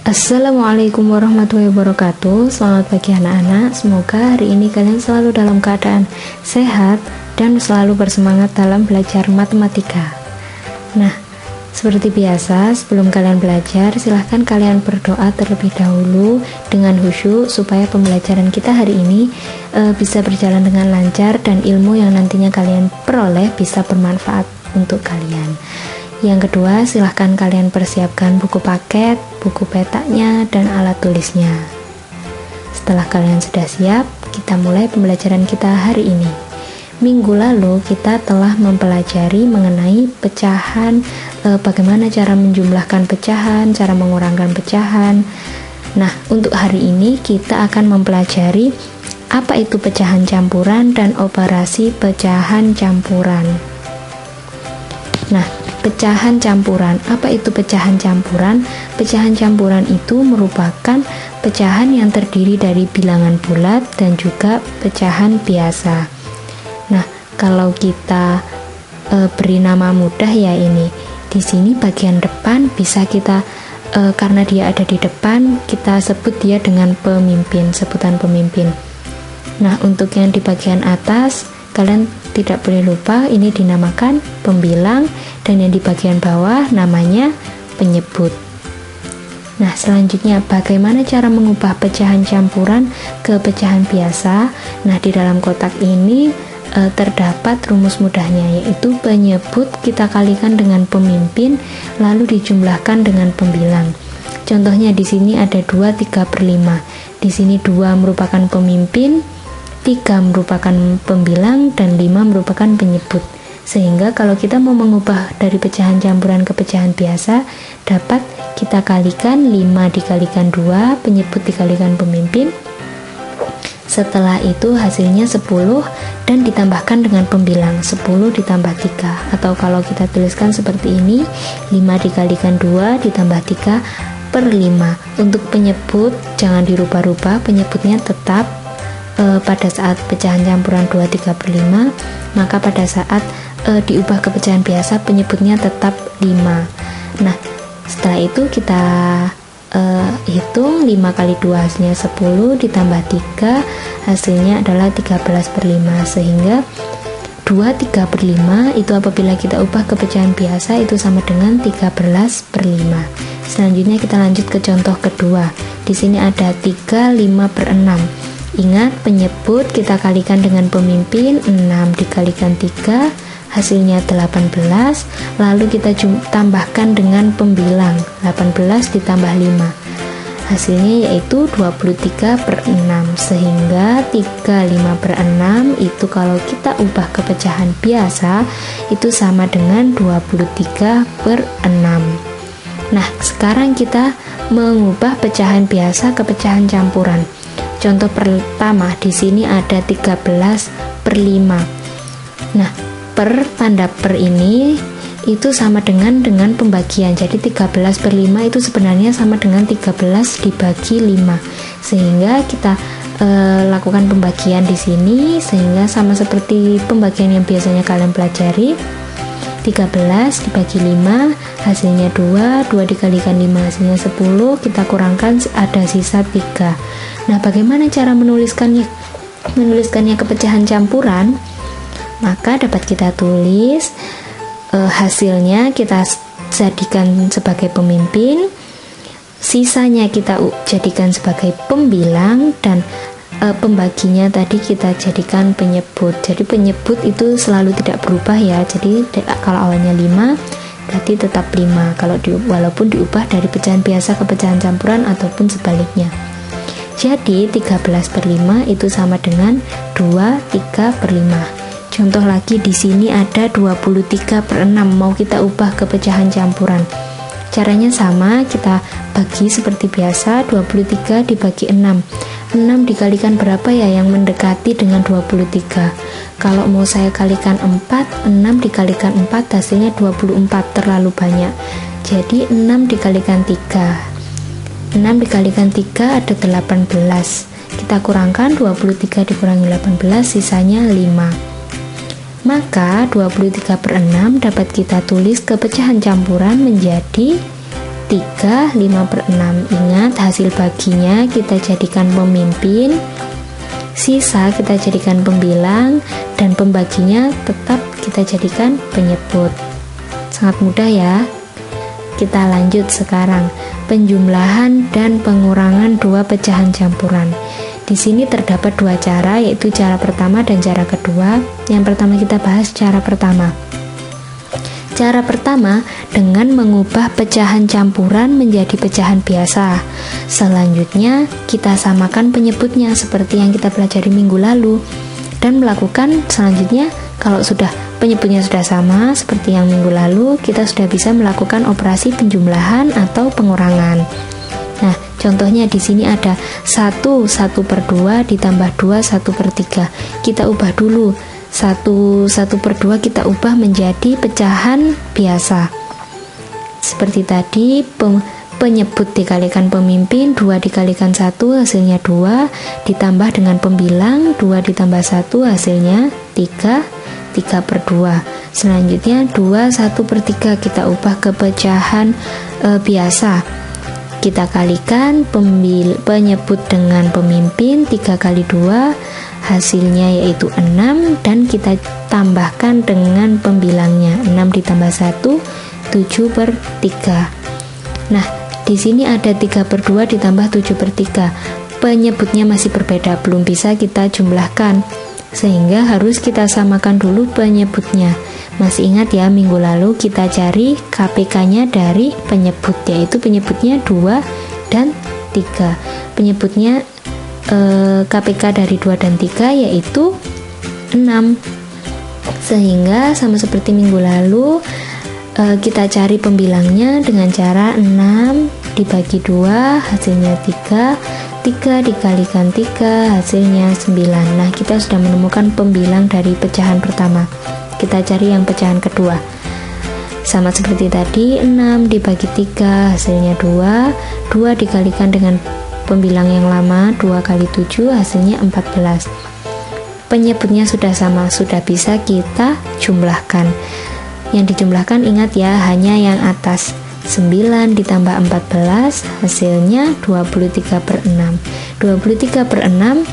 Assalamualaikum warahmatullahi wabarakatuh. Selamat pagi anak-anak. Semoga hari ini kalian selalu dalam keadaan sehat dan selalu bersemangat dalam belajar matematika. Nah, seperti biasa, sebelum kalian belajar, silahkan kalian berdoa terlebih dahulu dengan khusyuk supaya pembelajaran kita hari ini bisa berjalan dengan lancar dan ilmu yang nantinya kalian peroleh bisa bermanfaat untuk kalian. Yang kedua, silahkan kalian persiapkan buku paket, buku petanya, dan alat tulisnya. Setelah kalian sudah siap, kita mulai pembelajaran kita hari ini. Minggu lalu kita telah mempelajari mengenai pecahan, bagaimana cara menjumlahkan pecahan, cara mengurangkan pecahan. Nah, untuk hari ini kita akan mempelajari apa itu pecahan campuran dan operasi pecahan campuran. Nah, pecahan campuran. Apa itu pecahan campuran? Pecahan campuran itu merupakan pecahan yang terdiri dari bilangan bulat dan juga pecahan biasa. Nah, kalau kita beri nama mudah ya ini. Di sini bagian depan bisa kita karena dia ada di depan, kita sebut dia dengan pemimpin, sebutan pemimpin. Nah, untuk yang di bagian atas, kalian tidak boleh lupa ini dinamakan pembilang, dan yang di bagian bawah namanya penyebut. Nah, selanjutnya bagaimana cara mengubah pecahan campuran ke pecahan biasa? Nah, di dalam kotak ini terdapat rumus mudahnya, yaitu penyebut kita kalikan dengan pemimpin lalu dijumlahkan dengan pembilang. Contohnya di sini ada 2, 3/5. Di sini 2 merupakan pemimpin, 3 merupakan pembilang, dan 5 merupakan penyebut. Sehingga kalau kita mau mengubah dari pecahan campuran ke pecahan biasa, dapat kita kalikan 5 dikalikan 2, penyebut dikalikan pemimpin. Setelah itu hasilnya 10 dan ditambahkan dengan pembilang 10 ditambah 3. Atau kalau kita tuliskan seperti ini, 5 dikalikan 2 ditambah 3/5. Untuk penyebut jangan dirubah-rubah, penyebutnya tetap pada saat pecahan campuran 2, 3/5, maka pada saat diubah ke pecahan biasa penyebutnya tetap 5. Nah, setelah itu kita hitung 5 kali 2 hasilnya 10 ditambah 3 hasilnya adalah 13/5, sehingga 2 3/5 itu apabila kita ubah ke pecahan biasa itu sama dengan 13/5. Selanjutnya kita lanjut ke contoh kedua. Di sini ada 3 5/6. Ingat, penyebut kita kalikan dengan pemimpin, 6 dikalikan 3 hasilnya 18, lalu kita tambahkan dengan pembilang 18 ditambah 5 hasilnya yaitu 23/6, sehingga 3 5/6 itu kalau kita ubah ke pecahan biasa itu sama dengan 23/6. Nah, sekarang kita mengubah pecahan biasa ke pecahan campuran. Contoh pertama, di sini ada 13/5. Nah, per tanda per ini itu sama dengan pembagian. Jadi 13/5 itu sebenarnya sama dengan 13 dibagi 5. Sehingga kita lakukan pembagian di sini sehingga sama seperti pembagian yang biasanya kalian pelajari. 13 dibagi 5 hasilnya 2, 2 dikalikan 5 hasilnya 10, kita kurangkan ada sisa 3. Nah, bagaimana cara menuliskannya ke pecahan campuran? Maka dapat kita tulis hasilnya kita jadikan sebagai pemimpin, sisanya kita jadikan sebagai pembilang, dan pembaginya tadi kita jadikan penyebut. Jadi penyebut itu selalu tidak berubah ya. Jadi kalau awalnya 5 berarti tetap 5 walaupun diubah dari pecahan biasa ke pecahan campuran ataupun sebaliknya. Jadi 13/5 itu sama dengan 2 3/5. Contoh lagi, di sini ada 23/6 mau kita ubah ke pecahan campuran. Caranya sama, kita bagi seperti biasa, 23 dibagi 6. 6 dikalikan berapa ya yang mendekati dengan 23? Kalau mau saya kalikan 4, 6 dikalikan 4 hasilnya 24, terlalu banyak. Jadi 6 dikalikan 3. 6 dikalikan 3 ada 18. Kita kurangkan 23 dikurangi 18 sisanya 5. Maka 23/6 dapat kita tulis ke pecahan campuran menjadi 3, 5/6. Ingat, hasil baginya kita jadikan pemimpin, sisa kita jadikan pembilang, dan pembaginya tetap kita jadikan penyebut. Sangat mudah ya. Kita lanjut sekarang, penjumlahan dan pengurangan dua pecahan campuran. Di sini terdapat dua cara, yaitu cara pertama dan cara kedua. Yang pertama kita bahas cara pertama. Cara pertama dengan mengubah pecahan campuran menjadi pecahan biasa. Selanjutnya kita samakan penyebutnya seperti yang kita pelajari minggu lalu, dan melakukan selanjutnya kalau sudah penyebutnya sudah sama seperti yang minggu lalu, kita sudah bisa melakukan operasi penjumlahan atau pengurangan. Nah, contohnya di sini ada 1 1/2 ditambah 2 1/3. Kita ubah dulu. 1 1/2 kita ubah menjadi pecahan biasa. Seperti tadi, penyebut dikalikan pemimpin, 2 dikalikan 1 hasilnya 2, ditambah dengan pembilang 2 ditambah 1 hasilnya 3, 3/2. Selanjutnya 2 1/3 kita ubah ke pecahan biasa. Kita kalikan penyebut dengan pemimpin, 3 kali 2 hasilnya yaitu 6, dan kita tambahkan dengan pembilangnya 6 ditambah 1 7/3. Nah, di sini ada 3/2 ditambah 7/3. Penyebutnya masih berbeda, belum bisa kita jumlahkan, sehingga harus kita samakan dulu penyebutnya. Masih ingat ya, minggu lalu kita cari KPK-nya dari penyebut, yaitu penyebutnya 2 dan 3. Penyebutnya KPK dari 2 dan 3 yaitu 6. Sehingga sama seperti minggu lalu, kita cari pembilangnya dengan cara 6 dibagi 2 hasilnya 3, 3 dikalikan 3 hasilnya 9. Nah, kita sudah menemukan pembilang dari pecahan pertama. Kita cari yang pecahan kedua. Sama seperti tadi, 6 dibagi 3 hasilnya 2, 2 dikalikan dengan pembilang yang lama 2 kali 7 hasilnya 14. Penyebutnya sudah sama, sudah bisa kita jumlahkan. Yang dijumlahkan ingat ya, hanya yang atas. 9 ditambah 14 hasilnya 23/6. 23/6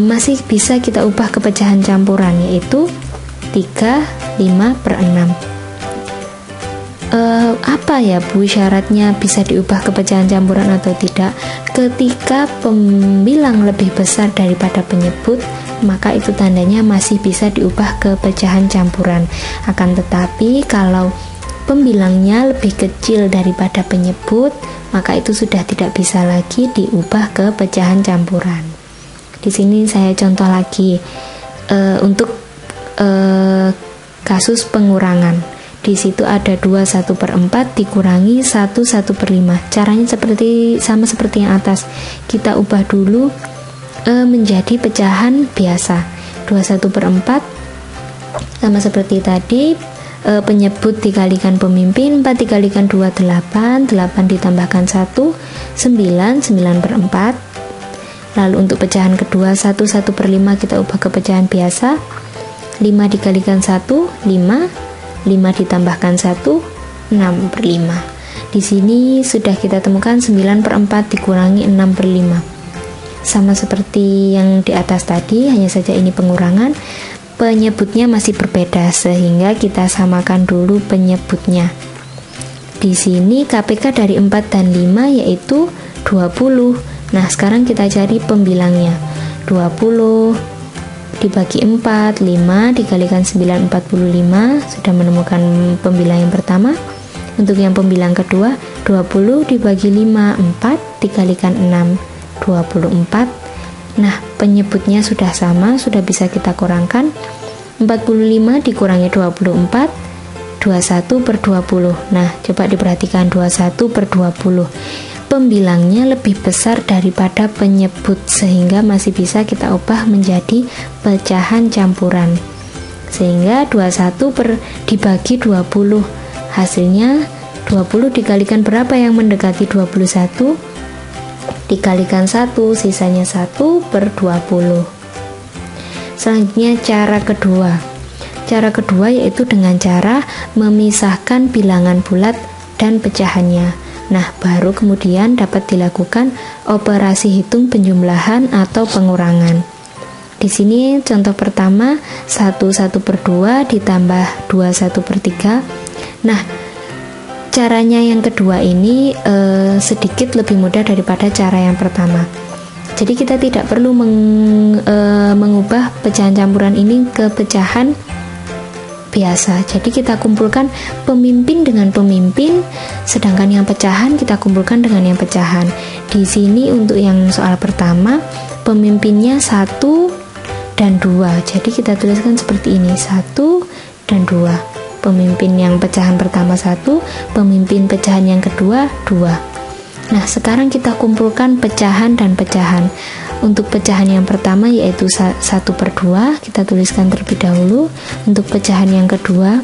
masih bisa kita ubah ke pecahan campuran, yaitu 3, 5/6. Apa ya Bu syaratnya bisa diubah ke pecahan campuran atau tidak? Ketika pembilang lebih besar daripada penyebut, maka itu tandanya masih bisa diubah ke pecahan campuran. Akan tetapi kalau pembilangnya lebih kecil daripada penyebut, maka itu sudah tidak bisa lagi diubah ke pecahan campuran. Di sini saya contoh lagi untuk kasus pengurangan. Di situ ada 2 1/4 dikurangi 1 1/5. Caranya sama seperti yang atas. Kita ubah dulu menjadi pecahan biasa. 2 1/4 sama seperti tadi, penyebut dikalikan pemimpin, 4 dikalikan 2 8, 8 ditambahkan 1 9, 9/4. Lalu untuk pecahan kedua 1 1/5 kita ubah ke pecahan biasa. 5 dikalikan 1 5, 5 ditambahkan 1 6/5. Di sini sudah kita temukan 9/4 dikurangi 6/5. Sama seperti yang di atas tadi, hanya saja ini pengurangan. Penyebutnya masih berbeda, sehingga kita samakan dulu penyebutnya. Di sini KPK dari 4 dan 5 yaitu 20. Nah, sekarang kita cari pembilangnya. 20 dibagi 4, 5 dikalikan 9 45. Sudah menemukan pembilang yang pertama. Untuk yang pembilang kedua, 20 dibagi 5, 4 dikalikan 6, 24. Nah, penyebutnya sudah sama, sudah bisa kita kurangkan. 45 dikurangi 24, 21/20. Nah, coba diperhatikan 21/20. Pembilangnya lebih besar daripada penyebut, sehingga masih bisa kita ubah menjadi pecahan campuran. Sehingga 21 dibagi 20, hasilnya 20 dikalikan berapa yang mendekati 21? Dikalikan 1, sisanya 1/20. Selanjutnya cara kedua. Cara kedua yaitu dengan cara memisahkan bilangan bulat dan pecahannya. Nah, baru kemudian dapat dilakukan operasi hitung penjumlahan atau pengurangan. Di sini contoh pertama 1/1/2 ditambah 2/1/3. Nah, caranya yang kedua ini sedikit lebih mudah daripada cara yang pertama. Jadi kita tidak perlu mengubah pecahan campuran ini ke pecahan biasa. Jadi kita kumpulkan pemimpin dengan pemimpin, sedangkan yang pecahan kita kumpulkan dengan yang pecahan. Di sini untuk yang soal pertama, pemimpinnya 1 dan 2. Jadi kita tuliskan seperti ini, 1 dan 2. Pemimpin yang pecahan pertama 1, pemimpin pecahan yang kedua 2. Nah, sekarang kita kumpulkan pecahan dan pecahan. Untuk pecahan yang pertama yaitu 1/2, kita tuliskan terlebih dahulu. Untuk pecahan yang kedua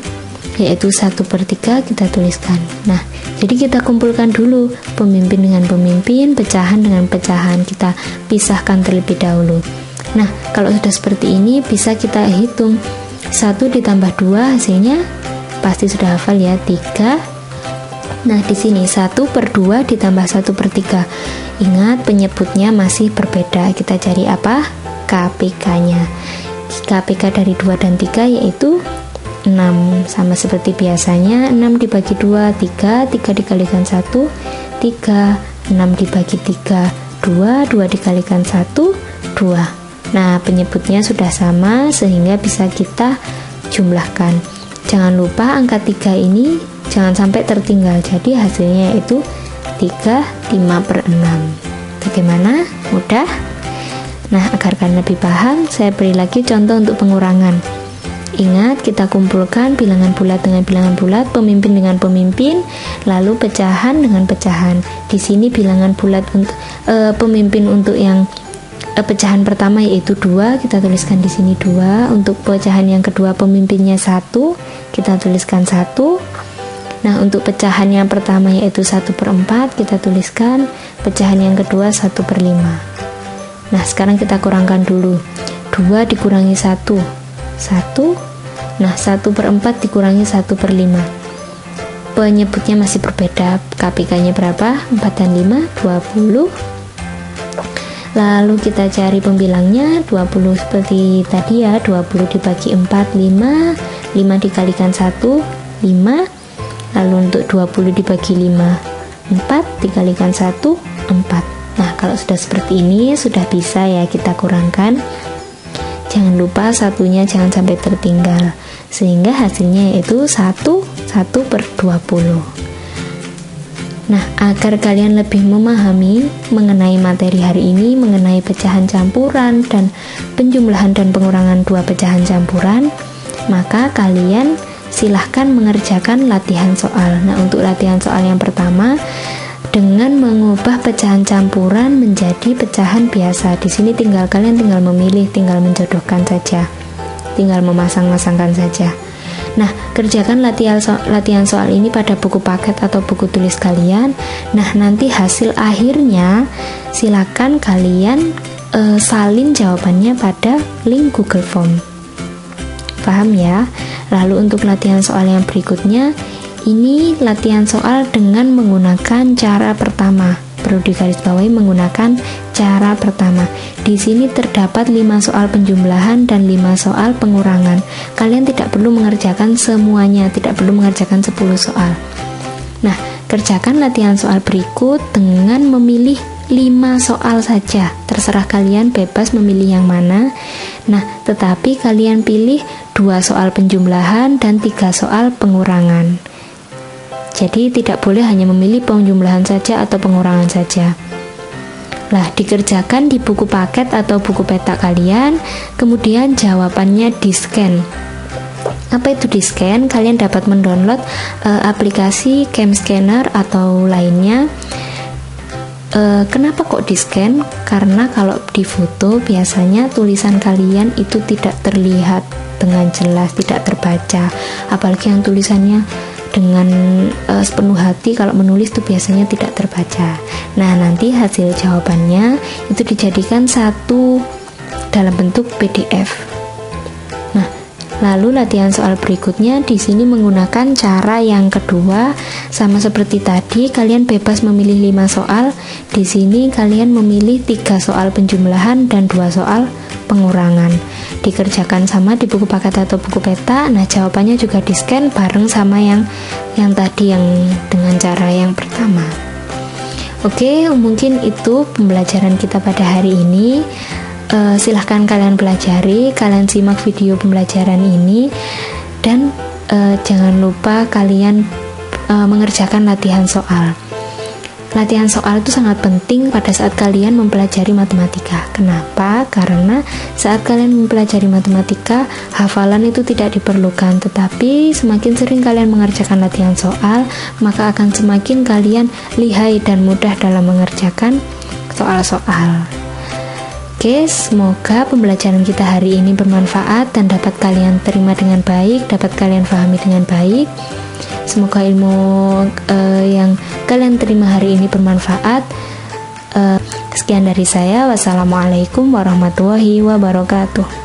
yaitu 1/3, kita tuliskan. Nah, jadi kita kumpulkan dulu pemimpin dengan pemimpin, pecahan dengan pecahan, kita pisahkan terlebih dahulu. Nah, kalau sudah seperti ini bisa kita hitung. 1 ditambah 2 hasilnya pasti sudah hafal ya, 3. Nah, di sini 1/2 ditambah 1/3. Ingat, penyebutnya masih berbeda. Kita cari apa? KPK-nya. KPK dari 2 dan 3 yaitu 6. Sama seperti biasanya, 6 dibagi 2, 3. 3 dikalikan 1, 3. 6 dibagi 3, 2. 2 dikalikan 1, 2. Nah, penyebutnya sudah sama sehingga bisa kita jumlahkan. Jangan lupa angka 3 ini jangan sampai tertinggal. Jadi hasilnya yaitu 3, 5/6. Bagaimana? Mudah? Nah, agar kalian lebih paham, saya beri lagi contoh untuk pengurangan. Ingat, kita kumpulkan bilangan bulat dengan bilangan bulat, pemimpin dengan pemimpin, lalu pecahan dengan pecahan. Di sini bilangan bulat untuk pemimpin untuk yang pecahan pertama yaitu 2, kita tuliskan di sini 2. Untuk pecahan yang kedua pemimpinnya 1, kita tuliskan 1. Nah, untuk pecahan yang pertama yaitu 1/4, kita tuliskan. Pecahan yang kedua 1/5. Nah, sekarang kita kurangkan dulu. 2 dikurangi 1, 1. Nah, 1/4 dikurangi 1/5. Penyebutnya masih berbeda. KPK-nya berapa? 4 dan 5, 20. Lalu kita cari pembilangnya. 20 seperti tadi ya, 20 dibagi 4, 5. 5 dikalikan 1, 5. Lalu untuk 20 dibagi 5, 4. Dikalikan 1, 4. Nah, kalau sudah seperti ini sudah bisa ya kita kurangkan. Jangan lupa satunya jangan sampai tertinggal, sehingga hasilnya yaitu 1/20. Nah, agar kalian lebih memahami mengenai materi hari ini, mengenai pecahan campuran dan penjumlahan dan pengurangan dua pecahan campuran, maka kalian silahkan mengerjakan latihan soal. Nah, untuk latihan soal yang pertama, dengan mengubah pecahan campuran menjadi pecahan biasa. Di sini kalian tinggal memilih, tinggal menjodohkan saja, tinggal memasang-masangkan saja. Nah, kerjakan latihan soal ini pada buku paket atau buku tulis kalian. Nah, nanti hasil akhirnya silakan kalian salin jawabannya pada link Google Form. Paham ya? Lalu untuk latihan soal yang berikutnya, ini latihan soal dengan menggunakan cara pertama. Perlu digarisbawahi menggunakan cara pertama. Di sini terdapat 5 soal penjumlahan dan 5 soal pengurangan. Kalian tidak perlu mengerjakan semuanya, tidak perlu mengerjakan 10 soal. Nah, kerjakan latihan soal berikut dengan memilih 5 soal saja. Terserah kalian, bebas memilih yang mana. Nah, tetapi kalian pilih 2 soal penjumlahan dan 3 soal pengurangan. Jadi tidak boleh hanya memilih penjumlahan saja atau pengurangan saja. Lah, dikerjakan di buku paket atau buku peta kalian, kemudian jawabannya di-scan. Apa itu di-scan? Kalian dapat mendownload aplikasi Cam Scanner atau lainnya. Kenapa kok di-scan? Karena kalau di foto biasanya tulisan kalian itu tidak terlihat dengan jelas, tidak terbaca. Apalagi yang tulisannya dengan sepenuh hati, kalau menulis itu biasanya tidak terbaca. Nah, nanti hasil jawabannya itu dijadikan satu dalam bentuk PDF. Nah, Lalu latihan soal berikutnya di sini menggunakan cara yang kedua, sama seperti tadi, kalian bebas memilih 5 soal. Di sini kalian memilih 3 soal penjumlahan dan 2 soal pengurangan. Dikerjakan sama di buku paket atau buku peta. Nah, jawabannya juga di-scan bareng sama yang tadi, yang dengan cara yang pertama. Oke, mungkin itu pembelajaran kita pada hari ini. Silahkan kalian pelajari, kalian simak video pembelajaran ini, dan jangan lupa kalian mengerjakan latihan soal. Latihan soal itu sangat penting pada saat kalian mempelajari matematika. Kenapa? Karena saat kalian mempelajari matematika, hafalan itu tidak diperlukan, tetapi semakin sering kalian mengerjakan latihan soal, maka akan semakin kalian lihai dan mudah dalam mengerjakan soal-soal. Oke, semoga pembelajaran kita hari ini bermanfaat dan dapat kalian terima dengan baik, dapat kalian pahami dengan baik. Semoga ilmu yang kalian terima hari ini bermanfaat. Sekian dari saya. Wassalamualaikum warahmatullahi wabarakatuh.